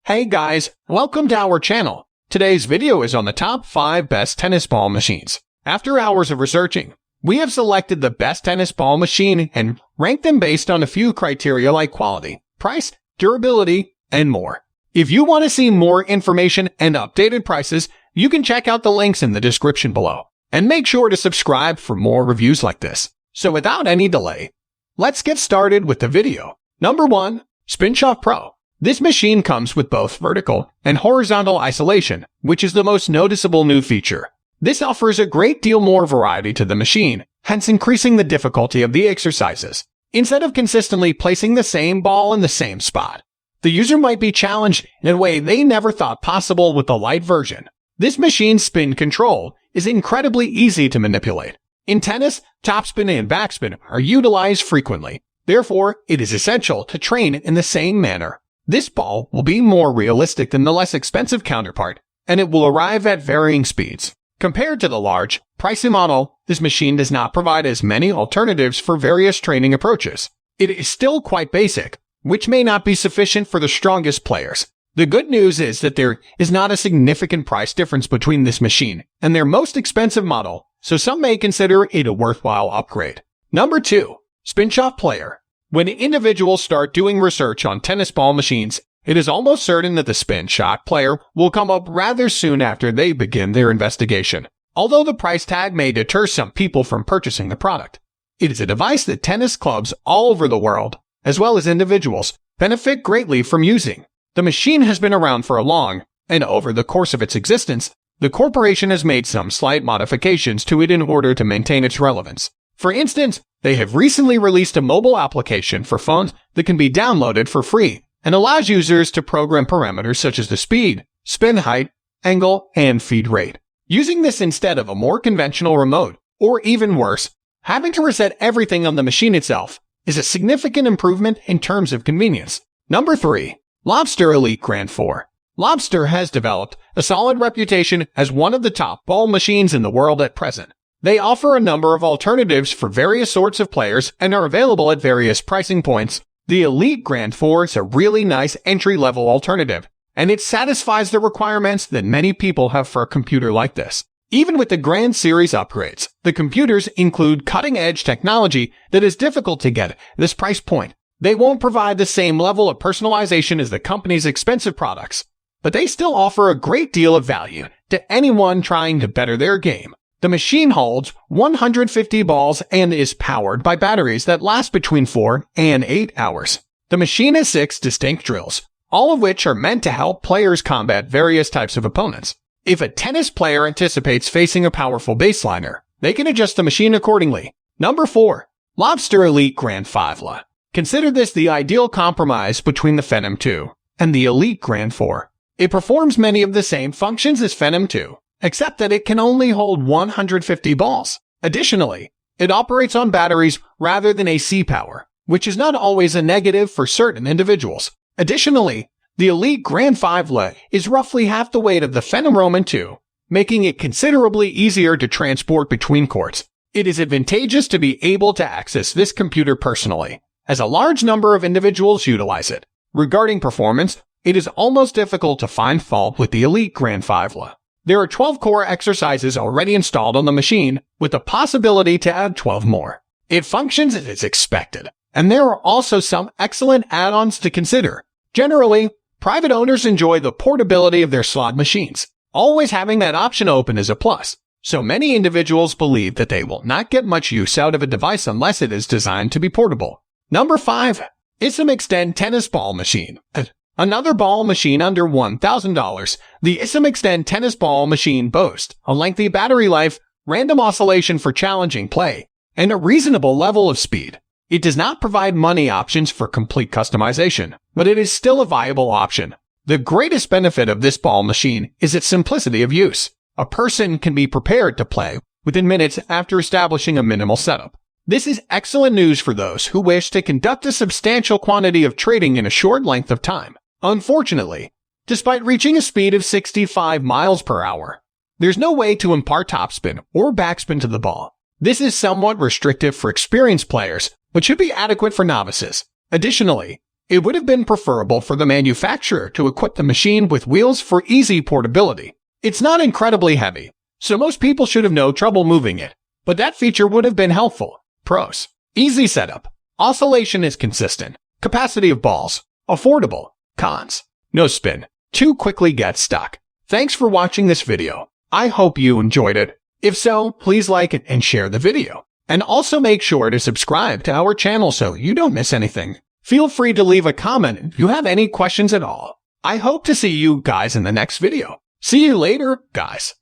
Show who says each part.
Speaker 1: Hey guys, welcome to our channel. Today's video is on the top 5 best tennis ball machines. After hours of researching, we have selected the best tennis ball machine and ranked them based on a few criteria like quality, price, durability, and more. If you want to see more information and updated prices, you can check out the links in the description below. And make sure to subscribe for more reviews like this. So without any delay, let's get started with the video. Number 1. Spinshot Pro. This machine comes with both vertical and horizontal isolation, which is the most noticeable new feature. This offers a great deal more variety to the machine, hence increasing the difficulty of the exercises. Instead of consistently placing the same ball in the same spot, the user might be challenged in a way they never thought possible with the light version. This machine's spin control is incredibly easy to manipulate. In tennis, topspin and backspin are utilized frequently. Therefore, it is essential to train in the same manner. This ball will be more realistic than the less expensive counterpart, and it will arrive at varying speeds. Compared to the large, pricey model, this machine does not provide as many alternatives for various training approaches. It is still quite basic, which may not be sufficient for the strongest players. The good news is that there is not a significant price difference between this machine and their most expensive model, so some may consider it a worthwhile upgrade. Number 2. Spinshot Player. When individuals start doing research on tennis ball machines, it is almost certain that the Spinshot Player will come up rather soon after they begin their investigation. Although the price tag may deter some people from purchasing the product, it is a device that tennis clubs all over the world, as well as individuals, benefit greatly from using. The machine has been around for a long, and over the course of its existence, the corporation has made some slight modifications to it in order to maintain its relevance. For instance, they have recently released a mobile application for phones that can be downloaded for free and allows users to program parameters such as the speed, spin height, angle, and feed rate. Using this instead of a more conventional remote, or even worse, having to reset everything on the machine itself, is a significant improvement in terms of convenience. Number 3. Lobster Elite Grand 4. Lobster has developed a solid reputation as one of the top ball machines in the world at present. They offer a number of alternatives for various sorts of players and are available at various pricing points. The Elite Grand 4 is a really nice entry-level alternative, and it satisfies the requirements that many people have for a computer like this. Even with the Grand Series upgrades, the computers include cutting-edge technology that is difficult to get at this price point. They won't provide the same level of personalization as the company's expensive products, but they still offer a great deal of value to anyone trying to better their game. The machine holds 150 balls and is powered by batteries that last between 4 and 8 hours. The machine has 6 distinct drills, all of which are meant to help players combat various types of opponents. If a tennis player anticipates facing a powerful baseliner, they can adjust the machine accordingly. Number 4. Lobster Elite Grand 5. Consider this the ideal compromise between the Phenom 2 and the Elite Grand 4. It performs many of the same functions as Phenom 2, except that it can only hold 150 balls. Additionally, it operates on batteries rather than AC power, which is not always a negative for certain individuals. Additionally, the Elite Grand 5 is roughly half the weight of the Phenom Roman 2, making it considerably easier to transport between courts. It is advantageous to be able to access this computer personally, as a large number of individuals utilize it. Regarding performance, it is almost difficult to find fault with the Elite Grand 5. There are 12 core exercises already installed on the machine, with the possibility to add 12 more. It functions as expected, and there are also some excellent add-ons to consider. Generally, private owners enjoy the portability of their slot machines. Always having that option open is a plus, so many individuals believe that they will not get much use out of a device unless it is designed to be portable. Number 5. Isam Extend Tennis Ball Machine. Another ball machine under $1,000, the Isam Extend Tennis Ball Machine boasts a lengthy battery life, random oscillation for challenging play, and a reasonable level of speed. It does not provide money options for complete customization, but it is still a viable option. The greatest benefit of this ball machine is its simplicity of use. A person can be prepared to play within minutes after establishing a minimal setup. This is excellent news for those who wish to conduct a substantial quantity of trading in a short length of time. Unfortunately, despite reaching a speed of 65 miles per hour, there's no way to impart topspin or backspin to the ball. This is somewhat restrictive for experienced players, but should be adequate for novices. Additionally, It would have been preferable for the manufacturer to equip the machine with wheels for easy portability. It's not incredibly heavy, so most people should have no trouble moving it, but that feature would have been helpful. Pros: easy setup. Oscillation is consistent. Capacity of balls. Affordable. Cons: no spin. Too quickly gets stuck. Thanks for watching this video. I hope you enjoyed it. If so, please like it and share the video. And also make sure to subscribe to our channel so you don't miss anything. Feel free to leave a comment if you have any questions at all. I hope to see you guys in the next video. See you later, guys.